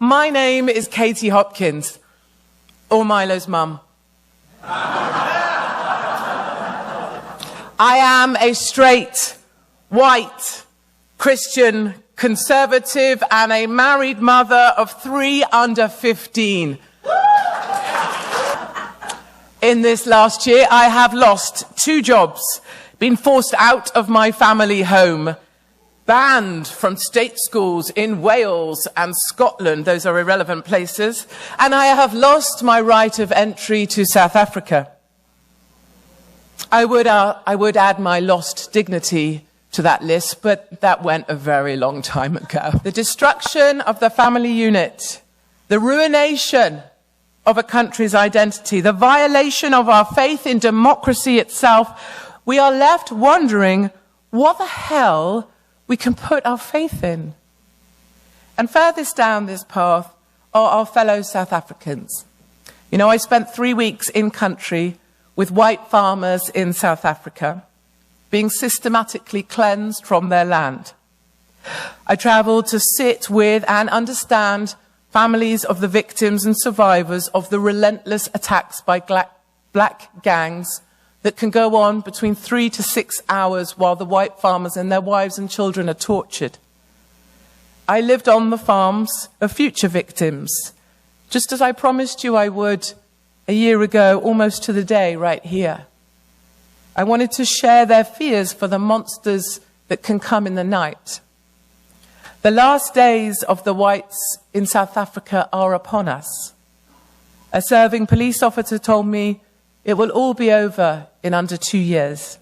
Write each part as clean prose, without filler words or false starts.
My name is Katie Hopkins, or Milo's mum. I am a straight, white, Christian conservative and a married mother of 3 under 15. In this last year, I have lost 2 jobs, been forced out of my family home, banned from state schools in Wales and Scotland, those are irrelevant places, and I have lost my right of entry to South Africa. I would add my lost dignity to that list, but that went a very long time ago. The destruction of the family unit, the ruination of a country's identity, the violation of our faith in democracy itself, we are left wondering what the hell we can put our faith in. And furthest down this path are our fellow South Africans. You know, I spent 3 weeks in country with white farmers in South Africa, being systematically cleansed from their land. I travelled to sit with and understand families of the victims and survivors of the relentless attacks by black gangs that can go on between 3 to 6 hours while the white farmers and their wives and children are tortured. I lived on the farms of future victims, just as I promised you I would a year ago, almost to the day, right here. I wanted to share their fears for the monsters that can come in the night. The last days of the whites in South Africa are upon us. A serving police officer told me it will all be over in under 2 years.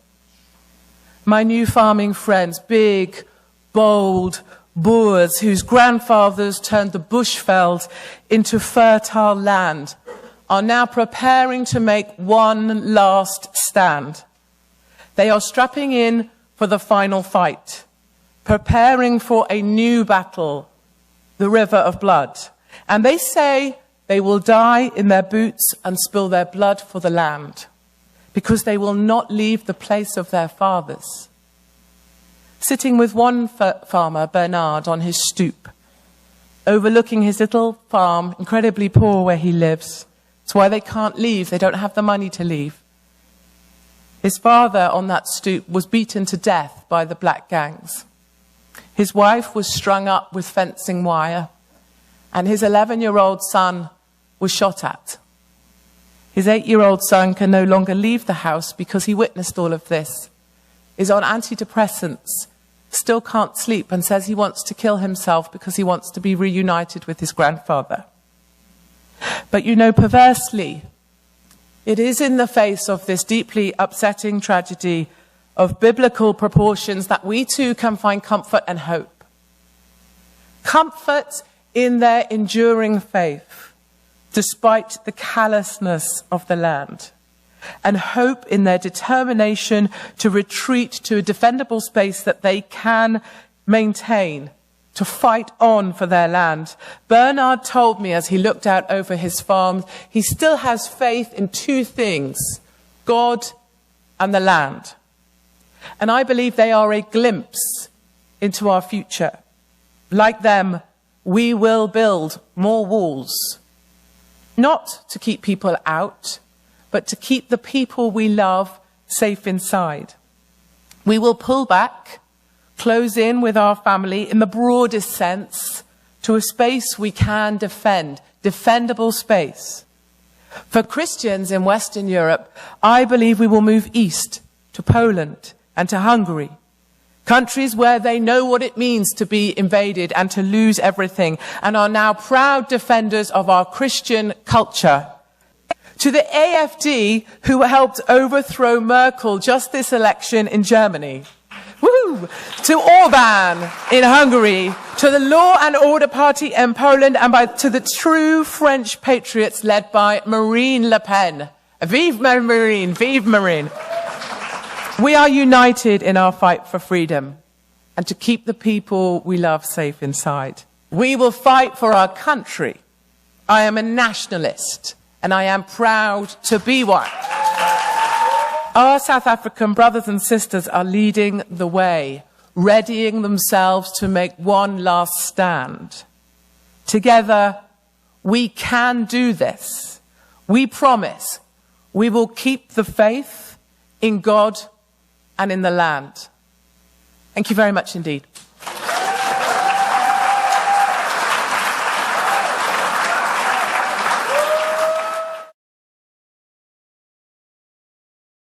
My new farming friends, big, bold Boers whose grandfathers turned the bushveld into fertile land, are now preparing to make one last stand. They are strapping in for the final fight, preparing for a new battle, the river of blood. And they say they will die in their boots and spill their blood for the land, because they will not leave the place of their fathers. Sitting with one farmer, Bernard, on his stoop, overlooking his little farm, incredibly poor where he lives. It's why they can't leave. They don't have the money to leave. His father on that stoop was beaten to death by the black gangs. His wife was strung up with fencing wire, and his 11-year-old son was shot at. His 8-year-old son can no longer leave the house because he witnessed all of this, is on antidepressants, still can't sleep, and says he wants to kill himself because he wants to be reunited with his grandfather. But you know, perversely, it is in the face of this deeply upsetting tragedy of biblical proportions that we too can find comfort and hope. Comfort in their enduring faith, despite the callousness of the land, and hope in their determination to retreat to a defendable space that they can maintain, to fight on for their land. Bernard told me as he looked out over his farm, he still has faith in 2 things, God and the land. And I believe they are a glimpse into our future. Like them, we will build more walls, not to keep people out, but to keep the people we love safe inside. We will pull back, close in with our family in the broadest sense to a space we can defend, defendable space. For Christians in Western Europe, I believe we will move east to Poland and to Hungary, countries where they know what it means to be invaded and to lose everything, and are now proud defenders of our Christian culture. To the AfD, who helped overthrow Merkel just this election in Germany. Woo! To Orban in Hungary, to the Law and Order Party in Poland, and to the true French patriots led by Marine Le Pen. Vive Marine! Vive Marine! We are united in our fight for freedom and to keep the people we love safe inside. We will fight for our country. I am a nationalist, and I am proud to be one. Our South African brothers and sisters are leading the way, readying themselves to make one last stand. Together, we can do this. We promise we will keep the faith in God and in the land. Thank you very much indeed.